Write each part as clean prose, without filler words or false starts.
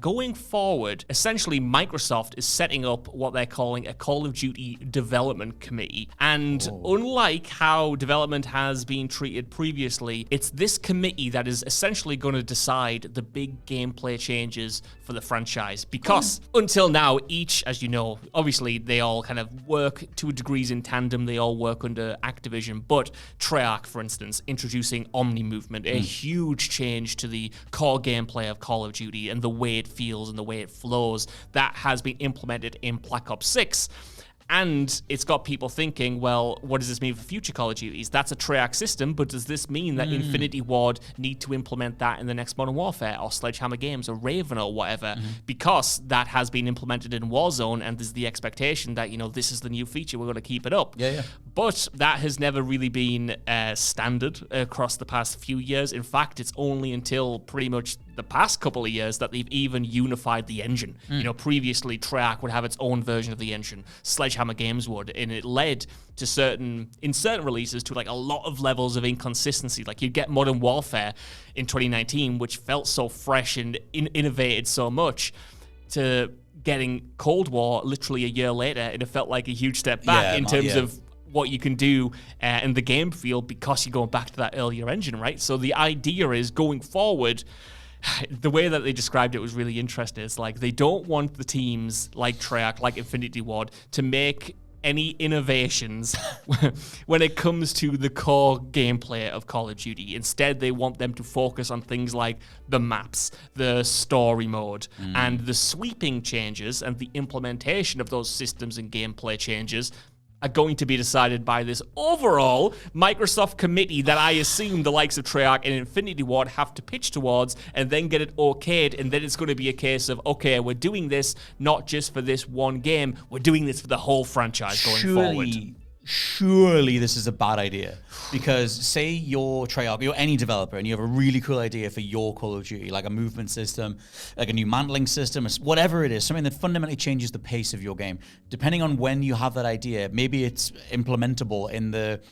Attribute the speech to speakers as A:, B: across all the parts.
A: Going forward, essentially Microsoft is setting up what they're calling a Call of Duty Development Committee. And unlike how development has been treated previously, it's this committee that is essentially going to decide the big gameplay changes for the franchise. Because until now, each, as you know, obviously they all kind of work to degrees in tandem. They all work under Activision. But Treyarch, for instance, introducing Omni Movement, a huge change to the core gameplay of Call of Duty and the way it feels and the way it flows, that has been implemented in Black Ops 6. And it's got people thinking, well, what does this mean for future Call of Duties? That's a Treyarch system, but does this mean that Infinity Ward need to implement that in the next Modern Warfare or Sledgehammer Games or Raven or whatever? Because that has been implemented in Warzone, and there's the expectation that, you know, this is the new feature, we're going to keep it up. But that has never really been standard across the past few years. In fact, it's only until pretty much the past couple of years that they've even unified the engine. You know, previously Treyarch would have its own version of the engine. Sledgehammer Games would, and it led to certain releases to like a lot of levels of inconsistency. Like you'd get Modern Warfare in 2019, which felt so fresh and innovated so much, to getting Cold War literally a year later, and it felt like a huge step back in terms of what you can do in the game field, because you're going back to that earlier engine, right? So the idea is, going forward, the way that they described it was really interesting. It's like they don't want the teams like Treyarch, like Infinity Ward, to make any innovations when it comes to the core gameplay of Call of Duty. Instead, they want them to focus on things like the maps, the story mode, and the sweeping changes and the implementation of those systems and gameplay changes are going to be decided by this overall Microsoft committee that I assume the likes of Treyarch and Infinity Ward have to pitch towards and then get it okayed, and then it's going to be a case of, okay, we're doing this not just for this one game, we're doing this for the whole franchise going forward.
B: Surely this is a bad idea, because say you're Treyarch, you're any developer, and you have a really cool idea for your Call of Duty, like a movement system, like a new mantling system, whatever it is, something that fundamentally changes the pace of your game. Depending on when you have that idea, maybe it's implementable in the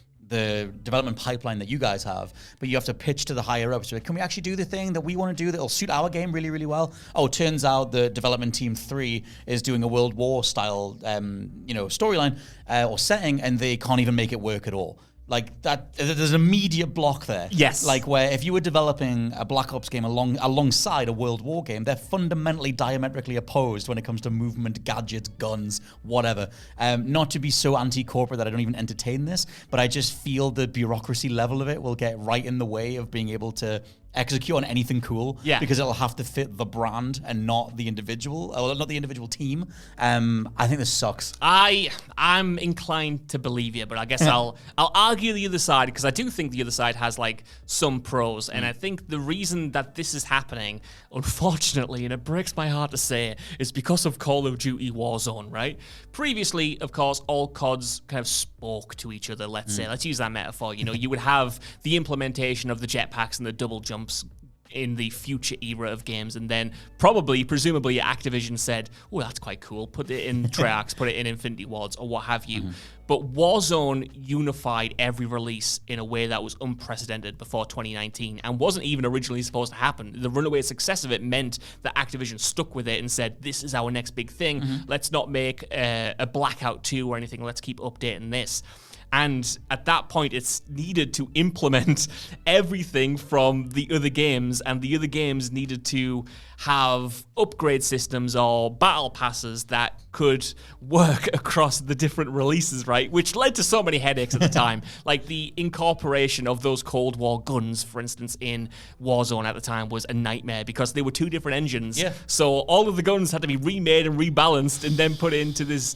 B: development pipeline that you guys have, but you have to pitch to the higher ups. Like, can we actually do the thing that we want to do that'll suit our game really, really well? Oh, turns out the development team 3 is doing a World War style, storyline or setting, and they can't even make it work at all. Like that, there's an immediate block there.
A: Yes.
B: Like where if you were developing a Black Ops game alongside a World War game, they're fundamentally diametrically opposed when it comes to movement, gadgets, guns, whatever. Not to be so anti-corporate that I don't even entertain this, but I just feel the bureaucracy level of it will get right in the way of being able to execute on anything cool, because it'll have to fit the brand and not the individual, or not the individual team. I think this sucks.
A: I'm inclined to believe you, but I guess I'll argue the other side, because I do think the other side has like some pros, and I think the reason that this is happening, unfortunately, and it breaks my heart to say it, is because of Call of Duty Warzone, right? Previously, of course, all CODs kind of spoke to each other, let's use that metaphor. You know, you would have the implementation of the jetpacks and the double jumps in the future era of games, and then presumably Activision said, oh, that's quite cool, put it in Treyarch's, put it in Infinity Ward's, or what have you. But Warzone unified every release in a way that was unprecedented before 2019 and wasn't even originally supposed to happen. The runaway success of it meant that Activision stuck with it and said, this is our next big thing. Let's not make a Blackout 2 or anything. Let's keep updating this. And at that point, it's needed to implement everything from the other games, and the other games needed to have upgrade systems or battle passes that could work across the different releases, right? Which led to so many headaches at the time. Like the incorporation of those Cold War guns, for instance, in Warzone at the time was a nightmare, because they were two different engines. So all of the guns had to be remade and rebalanced and then put into this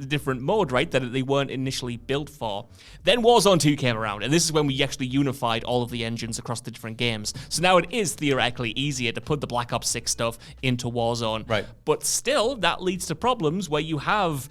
A: different mode, right, that they weren't initially built for. Then Warzone 2 came around, and this is when we actually unified all of the engines across the different games. So now it is theoretically easier to put the Black Ops 6 stuff into Warzone.
B: Right.
A: But still, that leads to problems where you have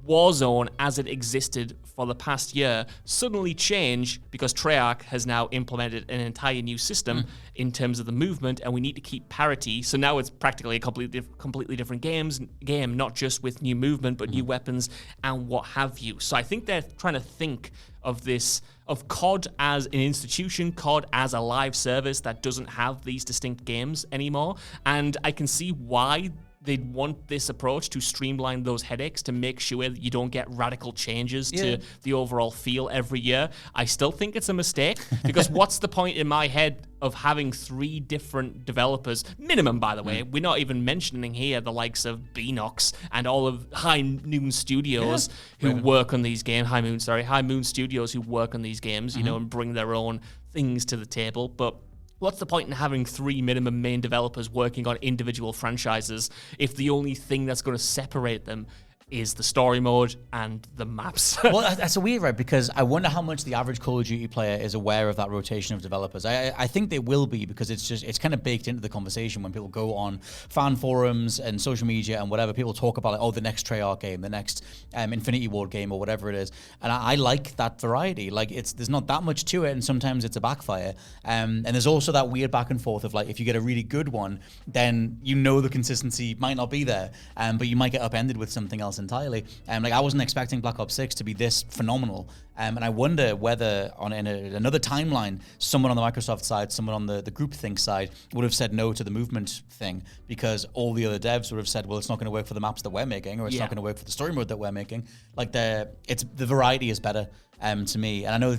A: Warzone as it existed for the past year suddenly change because Treyarch has now implemented an entire new system in terms of the movement, and we need to keep parity. So now it's practically a completely different game, not just with new movement, but new weapons and what have you. So I think they're trying to think of this, of COD as an institution, COD as a live service that doesn't have these distinct games anymore. And I can see why they'd want this approach to streamline those headaches, to make sure that you don't get radical changes to the overall feel every year. I still think it's a mistake, because what's the point in my head of having 3 different developers, minimum, by the way? We're not even mentioning here the likes of Beanox and all of High Noon Studios who work on these games. High Moon Studios who work on these games, you know, and bring their own things to the table. But what's the point in having 3 minimum main developers working on individual franchises if the only thing that's going to separate them is the story mode and the maps?
B: Well, that's a weird, right? Because I wonder how much the average Call of Duty player is aware of that rotation of developers. I think they will be, because it's kind of baked into the conversation when people go on fan forums and social media and whatever. People talk about, like, oh, the next Treyarch game, the next Infinity Ward game, or whatever it is. And I like that variety. Like, there's not that much to it, and sometimes it's a backfire. And there's also that weird back and forth of, like, if you get a really good one, then you know the consistency might not be there, but you might get upended with something else entirely. Like, I wasn't expecting Black Ops 6 to be this phenomenal, and I wonder whether in another timeline, someone on the Microsoft side, someone on the groupthink side would have said no to the movement thing, because all the other devs would have said, well, it's not going to work for the maps that we're making, or it's not going to work for the story mode that we're making. Like, the variety is better to me. And I know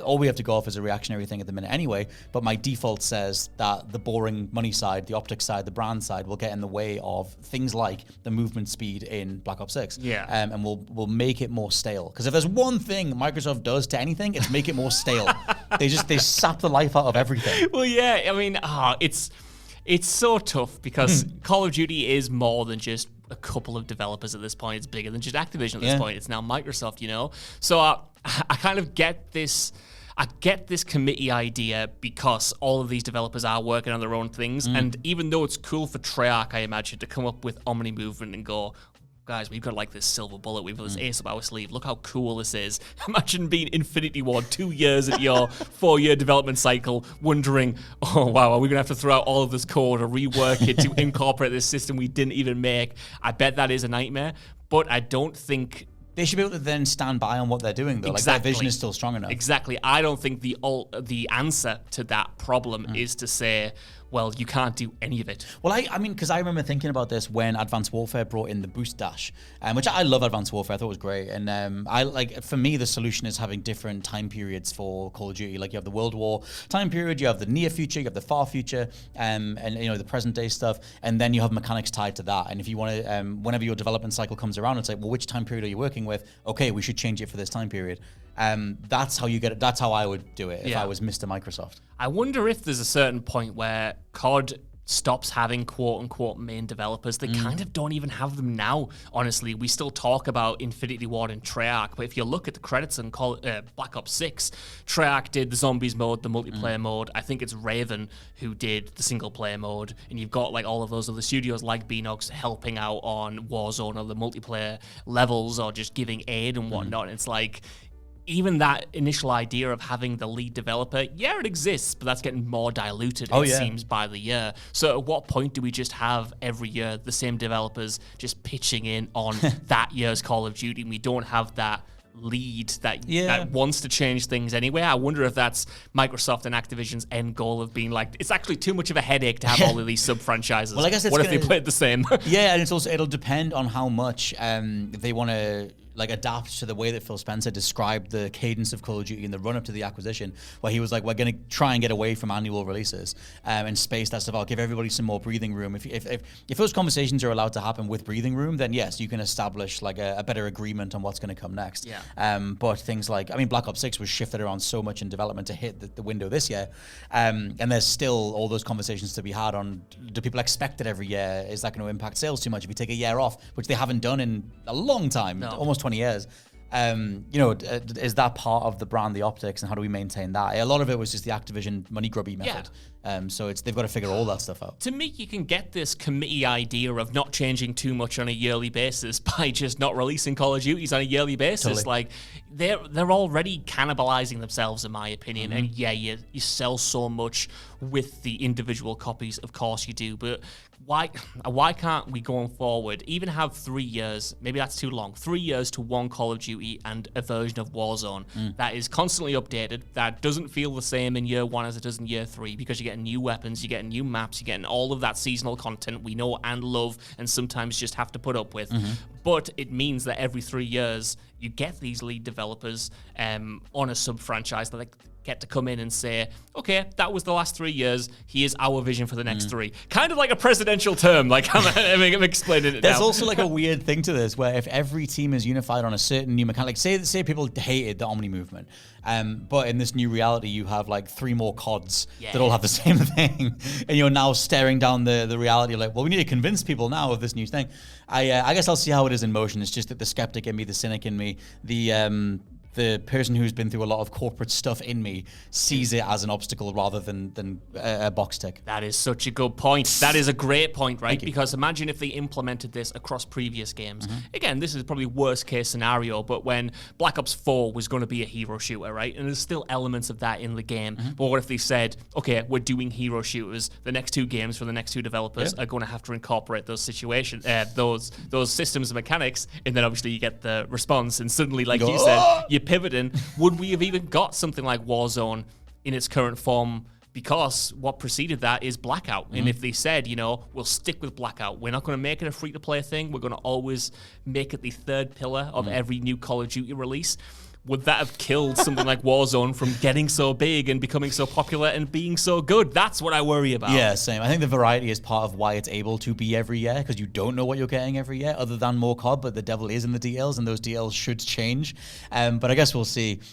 B: all we have to go off is a reactionary thing at the minute anyway, but my default says that the boring money side, the optics side, the brand side will get in the way of things like the movement speed in Black Ops 6. And we'll make it more stale. Because if there's one thing Microsoft does to anything, it's make it more stale. They sap the life out of everything.
A: Well, yeah, I mean, it's so tough, because Call of Duty is more than just a couple of developers at this point. It's bigger than just Activision at this point. It's now Microsoft, you know? So I kind of get this. I get this committee idea because all of these developers are working on their own things. And even though it's cool for Treyarch, I imagine, to come up with Omni Movement and go, guys, we've got like this silver bullet, we've got this ace up our sleeve, look how cool this is. Imagine being Infinity Ward 2 years at your 4-year development cycle, wondering, oh wow, are we gonna have to throw out all of this code or rework it to incorporate this system we didn't even make? I bet that is a nightmare, but I don't think
B: they should be able to then stand by on what they're doing, though. Exactly. Like, their vision is still strong enough.
A: Exactly. I don't think the answer to that problem is to say, well, you can't do any of it.
B: Well, I mean, because I remember thinking about this when Advanced Warfare brought in the boost dash, which I love Advanced Warfare. I thought it was great. And for me, the solution is having different time periods for Call of Duty. Like, you have the World War time period, you have the near future, you have the far future, and you know, the present day stuff, and then you have mechanics tied to that. And if you want to, whenever your development cycle comes around, it's like, well, which time period are you working with? Okay, we should change it for this time period. That's how you get it. That's how I would do it if I was Mr. Microsoft.
A: I wonder if there's a certain point where COD stops having quote-unquote main developers. They kind of don't even have them now, honestly. We still talk about Infinity Ward and Treyarch, but if you look at the credits and Black Ops 6, Treyarch did the zombies mode, the multiplayer mode. I think it's Raven who did the single-player mode, and you've got like all of those other studios like Beanox helping out on Warzone or the multiplayer levels, or just giving aid and whatnot. And it's like, even that initial idea of having the lead developer, yeah, it exists, but that's getting more diluted, it seems, by the year. So at what point do we just have every year the same developers just pitching in on that year's Call of Duty, and we don't have that lead that wants to change things anyway? I wonder if that's Microsoft and Activision's end goal of being like, it's actually too much of a headache to have all of these sub-franchises. Well, I guess what if they played the same?
B: Yeah, and it'll depend on how much they want to like adapt to the way that Phil Spencer described the cadence of Call of Duty in the run-up to the acquisition, where he was like, we're going to try and get away from annual releases and space that stuff out, give everybody some more breathing room. If those conversations are allowed to happen with breathing room, then yes, you can establish like a better agreement on what's going to come next. But things like, I mean, Black Ops 6 was shifted around so much in development to hit the window this year, and there's still all those conversations to be had on, do people expect it every year? Is that going to impact sales too much if you take a year off, which they haven't done in a long time, almost 20 years. Is that part of the brand, the optics, and how do we maintain that? A lot of it was just the Activision money grubby method. So they've got to figure all that stuff out.
A: To me, you can get this committee idea of not changing too much on a yearly basis by just not releasing Call of Duties on a yearly basis.
B: Totally.
A: Like they're already cannibalizing themselves, in my opinion. And yeah, you sell so much with the individual copies, of course you do, but why can't we, going forward, even have 3 years, maybe that's too long, 3 years to one Call of Duty and a version of Warzone that is constantly updated, that doesn't feel the same in year 1 as it does in year 3, because you're getting new weapons, you're getting new maps, you're getting all of that seasonal content we know and love and sometimes just have to put up with. But it means that every 3 years you get these lead developers on a sub-franchise that get to come in and say, okay, that was the last 3 years. Here's our vision for the next 3. Kind of like a presidential term. Like I'm explaining it
B: There's
A: now.
B: also like a weird thing to this where if every team is unified on a certain new mechanic, like say people hated the Omni movement, but in this new reality you have like 3 more CODs that all have the same thing, and you're now staring down the reality like, well, we need to convince people now of this new thing. I guess I'll see how it is in motion. It's just that the skeptic in me, the cynic in me, the person who's been through a lot of corporate stuff in me sees it as an obstacle rather than a box tick.
A: That is such a good point. That is a great point, right? Because imagine if they implemented this across previous games. Again, this is probably worst case scenario, but when Black Ops 4 was going to be a hero shooter, right? And there's still elements of that in the game. But what if they said, okay, we're doing hero shooters. The next 2 games for the next 2 developers are going to have to incorporate those situations, those systems and mechanics, and then obviously you get the response, and suddenly, like you said, you pivoting. Would we have even got something like Warzone in its current form? Because what preceded that is Blackout. And if they said, we'll stick with Blackout, we're not going to make it a free-to-play thing, we're going to always make it the third pillar of every new Call of Duty release, would that have killed something like Warzone from getting so big and becoming so popular and being so good? That's what I worry about.
B: Yeah, same. I think the variety is part of why it's able to be every year, because you don't know what you're getting every year other than more COD, but the devil is in the DLs, and those DLs should change. But I guess we'll see.